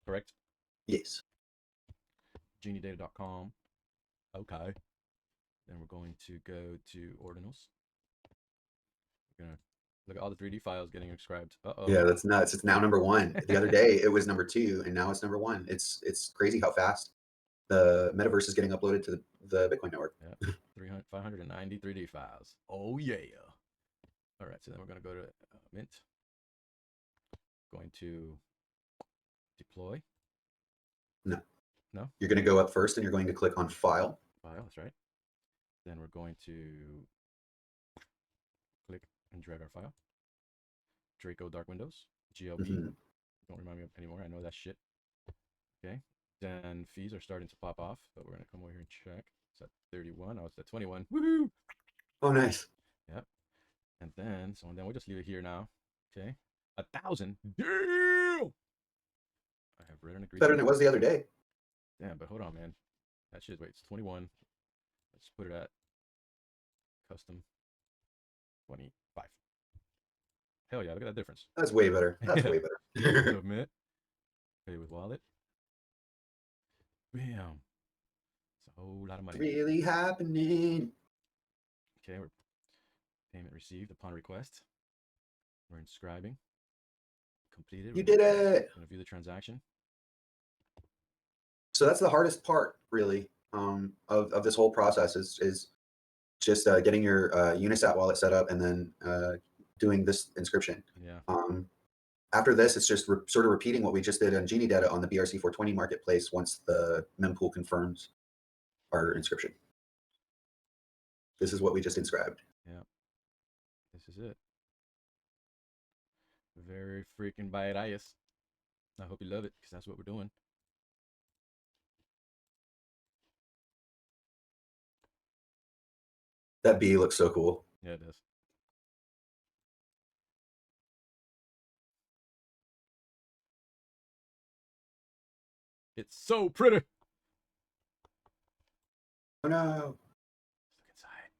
correct? Yes. Geniedata.com. Okay. Then we're going to go to ordinals. We're gonna look at all the 3D files getting inscribed. Yeah, that's nuts. It's now number 1. The other day it was number 2, and now it's number 1. It's crazy how fast the metaverse is getting uploaded to the Bitcoin network. Yeah, 590 3D files. Oh yeah. All right, so then we're gonna go to Mint. Going to deploy. No. No. You're going to go up first, and you're going to click on File. File, that's right. Then we're going to click and drag our file. Draco Dark Windows, GLB. Don't remind me of anymore. I know that shit. Okay. Then fees are starting to pop off, but we're gonna come over here and check. It's at 31. Oh, it's at 21. Woohoo! Oh, nice. Yep. And then we'll just leave it here now. Okay. 1,000. Damn! I have read and agreed. Better than it was the other day. Damn, but hold on, man. That shit. Wait, it's 21. Let's put it at custom 25. Hell yeah, look at that difference. That's way better. That's way better. Submit. Pay with wallet. Bam. It's a whole lot of money. Really happening. Okay, we're payment received upon request. We're inscribing. Completed. You did it. Gonna view the transaction. So that's the hardest part, really, of this whole process is just getting your Unisat wallet set up and then doing this inscription. Yeah. After this, it's just sort of repeating what we just did on Geniedata on the BRC420 marketplace once the mempool confirms our inscription. This is what we just inscribed. Yeah. This is it. Very freaking badass. I hope you love it, because that's what we're doing. That bee looks so cool. Yeah, it does. It's so pretty. Oh no. Look inside.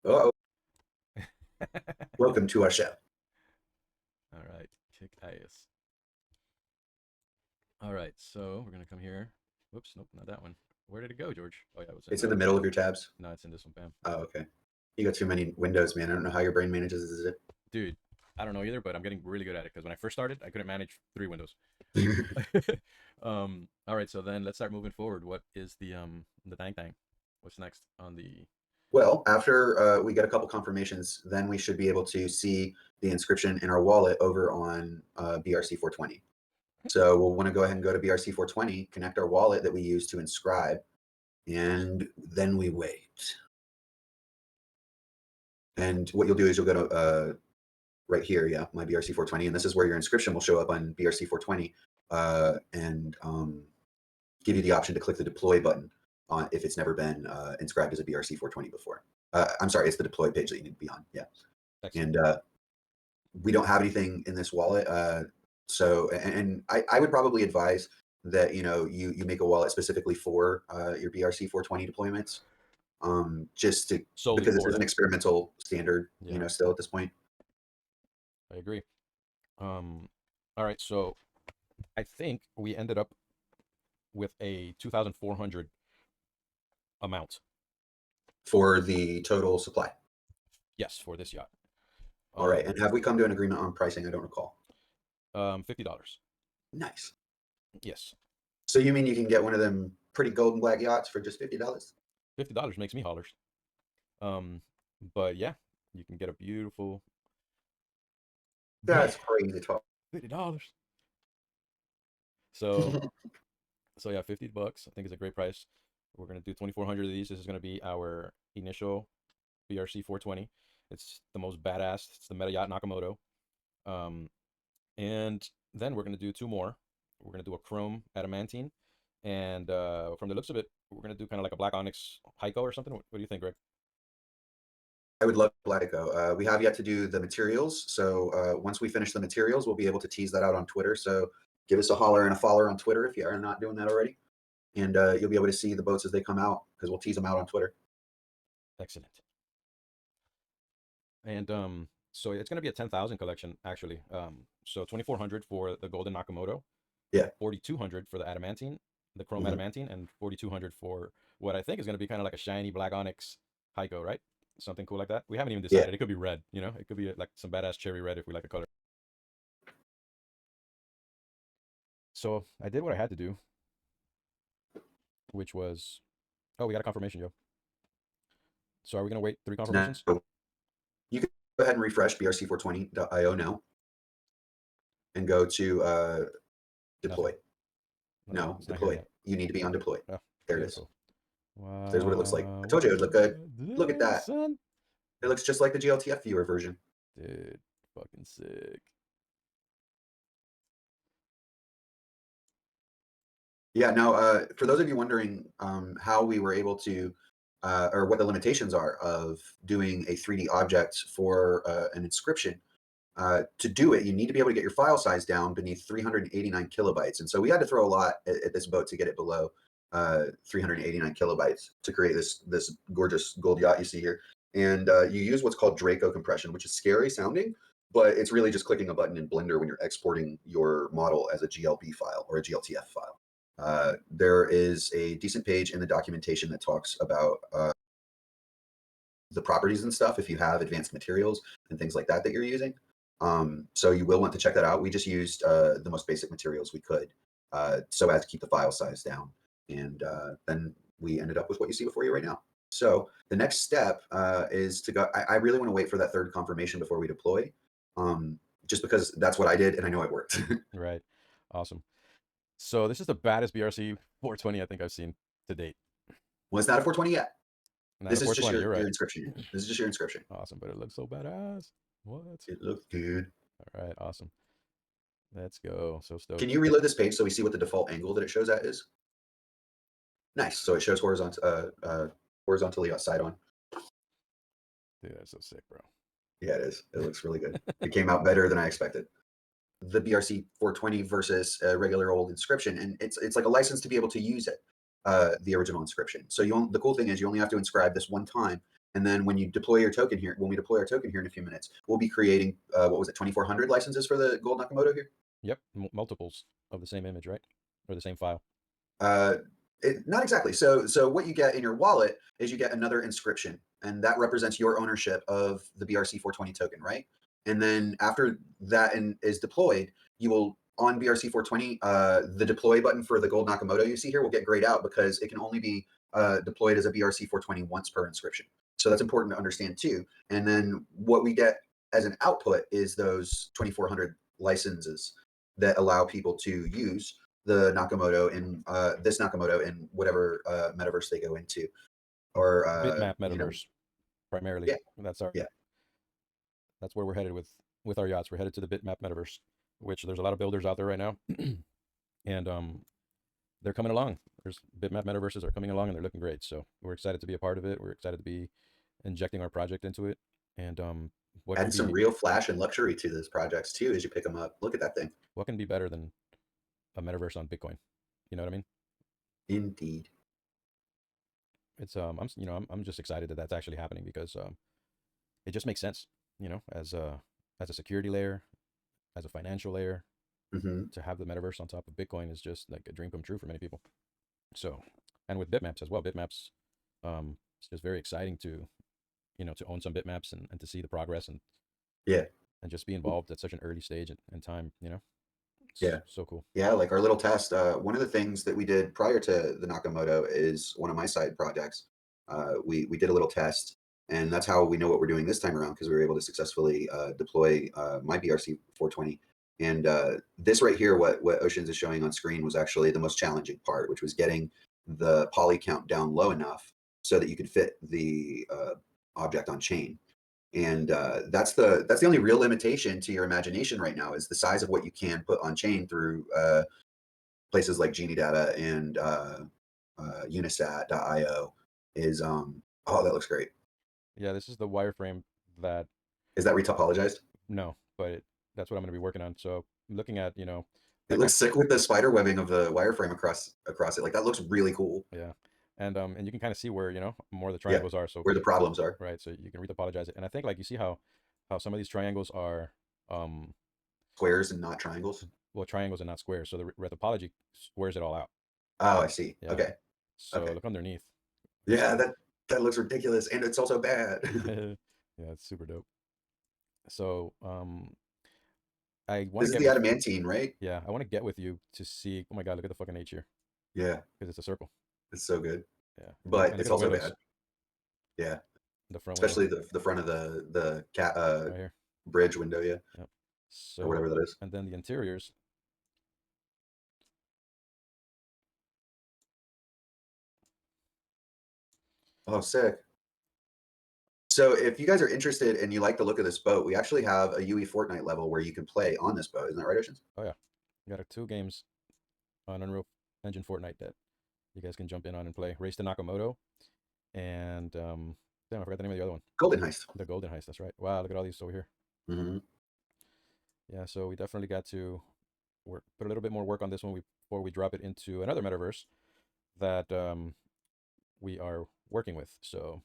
Uh-oh. Welcome to our show. All right, kick ass. All right, so we're gonna come here. Whoops, nope, not that one. Where did it go, George? Oh yeah, it's in the middle of your tabs. No, it's in this one, Bam. Oh, okay. You got too many windows, man. I don't know how your brain manages it. Dude, I don't know either, but I'm getting really good at it, because when I first started, I couldn't manage 3 windows. All right, so then let's start moving forward. What is the dang thing? What's next on the? Well, after we get a couple confirmations, then we should be able to see the inscription in our wallet over on BRC420. So we'll want to go ahead and go to BRC420, connect our wallet that we use to inscribe, and then we wait. And what you'll do is you'll go to right here, yeah, my BRC420, and this is where your inscription will show up on BRC420, and give you the option to click the deploy button on if it's never been inscribed as a BRC420 before. I'm sorry, it's the deploy page that you need to be on. Yeah. Excellent. And we don't have anything in this wallet. So, and I would probably advise that, you make a wallet specifically for your BRC420 deployments, just to, because this is an experimental standard, still at this point. I agree. All right, so I think we ended up with a 2,400 amount for the total supply. Yes, for this yacht. All right, and have we come to an agreement on pricing? I don't recall. $50. Nice. Yes. So you mean you can get one of them pretty golden black yachts for just $50? $50 makes me hollers. But yeah, you can get a beautiful. That's crazy talk. $50. So, so yeah, $50. I think it's a great price. We're gonna do 2,400 of these. This is gonna be our initial BRC420. It's the most badass. It's the Meta Yacht Nakamoto. And then we're gonna do 2 more. We're gonna do a chrome adamantine, and from the looks of it, we're gonna do kind of like a black onyx Heiko or something. What do you think, Greg? I would love black Heiko. We have yet to do the materials, so once we finish the materials, we'll be able to tease that out on Twitter. So give us a holler and a follower on Twitter if you are not doing that already, and you'll be able to see the boats as they come out, because we'll tease them out on Twitter. Excellent. And So it's going to be a 10,000 collection actually. So 2,400 for the Golden Nakamoto, Yeah. 4,200 for the adamantine, the chrome Mhm. adamantine, and 4,200 for what I think is going to be kind of like a shiny black onyx Heiko, right? Something cool like that. We haven't even Yeah. decided. It could be red, you know. It could be like some badass cherry red if we like a color. So I did what I had to do, which was, oh, we got a confirmation, yo. So are we gonna wait 3 confirmations? Now, you can go ahead and refresh BRC420.io now and go to deploy. Nothing. No, It's not here deploy. yet. You need to be on deploy. Oh, There it is. beautiful. Wow. There's what it looks like. I told you it would look good. Look at that. Son. It looks just like the GLTF viewer version. Dude, fucking sick. Yeah, now, for those of you wondering how we were able to, or what the limitations are of doing a 3D object for an inscription, to do it, you need to be able to get your file size down beneath 389 kilobytes. And so we had to throw a lot at this boat to get it below 389 kilobytes to create this gorgeous gold yacht you see here. And you use what's called Draco compression, which is scary sounding, but it's really just clicking a button in Blender when you're exporting your model as a GLB file or a GLTF file. There is a decent page in the documentation that talks about the properties and stuff if you have advanced materials and things like that you're using. So you will want to check that out. We just used the most basic materials we could so as to keep the file size down. And then we ended up with what you see before you right now. So the next step is to go, I really want to wait for that third confirmation before we deploy, just because that's what I did and I know it worked. Right. Awesome. So this is the baddest BRC 420 I think I've seen to date. Well, it's not a 420 yet. Not This a is just 420, your, you're right. your inscription. This is just your inscription. Awesome, but it looks so badass. What? It looks good. All right, awesome. Let's go. So stoked. Can you reload this page so we see what the default angle that it shows at is? Nice. So it shows horizontally side on. Dude, that's so sick, bro. Yeah, it is. It looks really good. It came out better than I expected. The BRC 420 versus a regular old inscription, and it's like a license to be able to use it, the original inscription. So the cool thing is you only have to inscribe this one time, and then when you deploy your token here, when we deploy our token here in a few minutes, we'll be creating what was it, 2,400 licenses for the Gold Nakamoto here? Yep, multiples of the same image, right? Or the same file. Not exactly. So what you get in your wallet is you get another inscription, and that represents your ownership of the BRC 420 token, right? And then after that is deployed, you will, on BRC 420, the deploy button for the Gold Nakamoto you see here will get grayed out because it can only be deployed as a BRC 420 once per inscription. So that's important to understand too. And then what we get as an output is those 2,400 licenses that allow people to use the Nakamoto in this Nakamoto in whatever metaverse they go into, or BItmap Metaverse, primarily. Yeah, That's our. yeah. That's where we're headed with our yachts. We're headed to the BItmap Metaverse, which there's a lot of builders out there right now, and they're coming along. There's BItmap Metaverses are coming along, and they're looking great. So we're excited to be a part of it. We're excited to be injecting our project into it, and Adding some real flash and luxury to those projects too as you pick them up. Look at that thing. What can be better than a metaverse on Bitcoin? You know what I mean? Indeed. It's I'm just excited that that's actually happening because it just makes sense, as a security layer, as a financial layer, to have the metaverse on top of Bitcoin is just like a dream come true for many people. So, and with bitmaps as well, bitmaps, it's just very exciting to own some bitmaps and to see the progress and just be involved at such an early stage and time. Yeah. So cool. Yeah, like our little test. One of the things that we did prior to the Nakamoto is one of my side projects. We did a little test, and that's how we know what we're doing this time around because we were able to successfully deploy my BRC 420. And this right here, what Oceans is showing on screen, was actually the most challenging part, which was getting the poly count down low enough so that you could fit the object on chain. And that's the only real limitation to your imagination right now is the size of what you can put on chain through places like Genie Data and Unisat.io. Is oh, that looks great. Yeah, this is the wireframe that. Is that retopologized? No, but that's what I'm going to be working on. So looking at it looks sick with the spider webbing of the wireframe across it. Like that looks really cool. Yeah. And you can kind of see where more of the triangles are. So where the problems are. Right. So you can retopologize it. And I think like you see how how some of these triangles are Squares and not triangles. well, triangles and not squares. So the topology squares it all out. Oh, I see. Yeah. Okay. So Okay. look underneath. Yeah, that looks ridiculous, and it's also bad. Yeah, it's super dope. So I want This to is get the with adamantine, right? yeah, I want to get with you to see. Oh my God, look at the fucking H here Yeah, because it's a circle. it's so good, Yeah, but and look it's at the also windows. bad. Yeah, The front window especially the front of the cat right here. bridge window, yeah, Yep. or So whatever that is. and then the interiors. Oh, sick. So if you guys are interested and you like the look of this boat, we actually have a UE Fortnite level where you can play on this boat. Isn't that right, Oceans? Oh yeah, we got 2 games on Unreal Engine Fortnite that you guys can jump in on and play. Race to Nakamoto and damn, I forgot the name of the other one. Golden Heist. The Golden Heist. That's right. Wow, look at all these over here. Mm-hmm. Yeah, so we definitely got to put a little bit more work on this one before we drop it into another metaverse that we are working with. So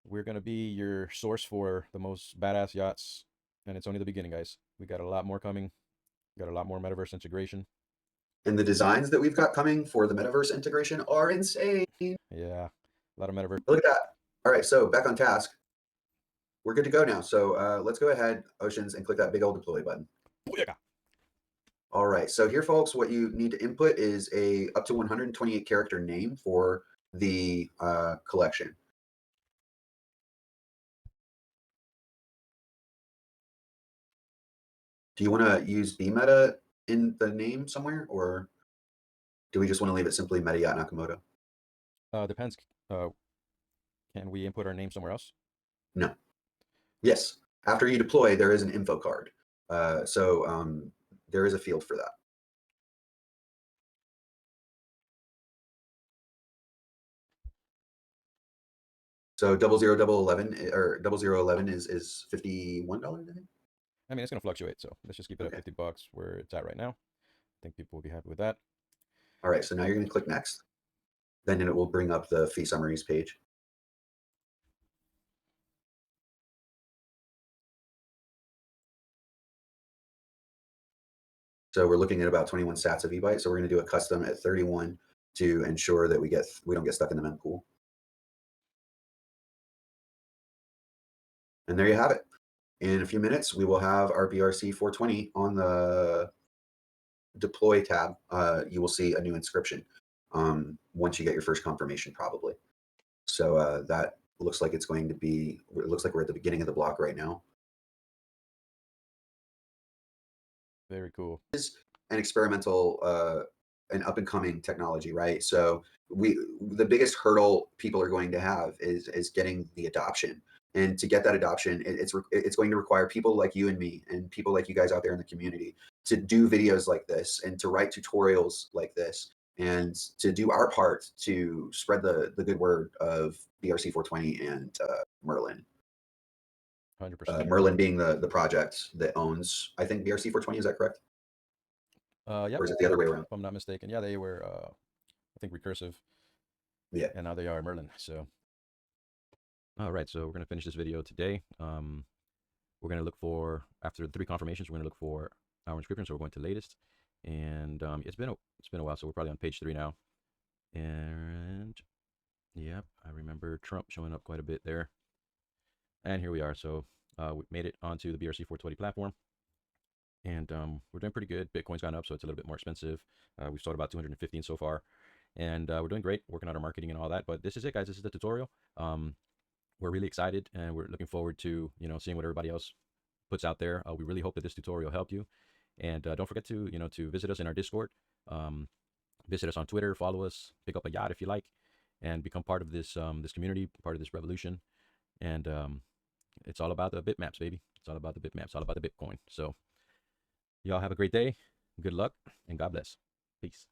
we're gonna be your source for the most badass yachts, and it's only the beginning, guys. We got a lot more coming. We got a lot more metaverse integration. And the designs that we've got coming for the metaverse integration are insane. Yeah, a lot of metaverse. Look at that. All right, so back on task. We're good to go now. So let's go ahead, Oceans, and click that big old deploy button. Booyaka. All right, so here, folks, what you need to input is a up to 128 character name for the collection. Do you want to use Bmeta in the name somewhere, or do we just want to leave it simply Meta Yacht Nakamoto? Depends. Can we input our name somewhere else? No. Yes. After you deploy, there is an info card. So there is a field for that. So 00011 or 0011 is $51, I think. I mean, it's gonna fluctuate, so let's just keep it Okay. at $50 where it's at right now. I think people will be happy with that. All right, so now you're going to click next. Then it will bring up the fee summaries page. So we're looking at about 21 sats of eByte. So we're going to do a custom at 31 to ensure that we don't get stuck in the mempool. And there you have it. In a few minutes, we will have our BRC420 on the deploy tab. You will see a new inscription once you get your first confirmation, probably. So that looks like it's going to be, it looks like we're at the beginning of the block right now. Very cool. An experimental an up and coming technology, right? So the biggest hurdle people are going to have is getting the adoption. And to get that adoption, it's going to require people like you and me and people like you guys out there in the community to do videos like this and to write tutorials like this and to do our part to spread the good word of BRC420 and Merlin. 100%. Merlin being the project that owns, I think, BRC420, is that correct? Yep. Or is it the other way around? If I'm not mistaken. Yeah, they were, I think, Recursive. Yeah. And now they are Merlin. So, all right. So we're going to finish this video today. We're going to look for, after the 3 confirmations, we're going to look for our inscription. So we're going to latest. And it's been a while. So we're probably on page 3 now. And, yep, I remember Trump showing up quite a bit there. And here we are. So we made it onto the BRC420 platform. And we're doing pretty good. Bitcoin's gone up, so it's a little bit more expensive. We've sold about 215 so far. And we're doing great, working on our marketing and all that. But this is it, guys. This is the tutorial. We're really excited, and we're looking forward to, seeing what everybody else puts out there. We really hope that this tutorial helped you. And don't forget to, to visit us in our Discord. Visit us on Twitter, follow us, pick up a yacht if you like, and become part of this this community, part of this revolution. And it's all about the bitmaps, baby. It's all about the bitmaps, all about the Bitcoin. So y'all have a great day. Good luck, and God bless. Peace.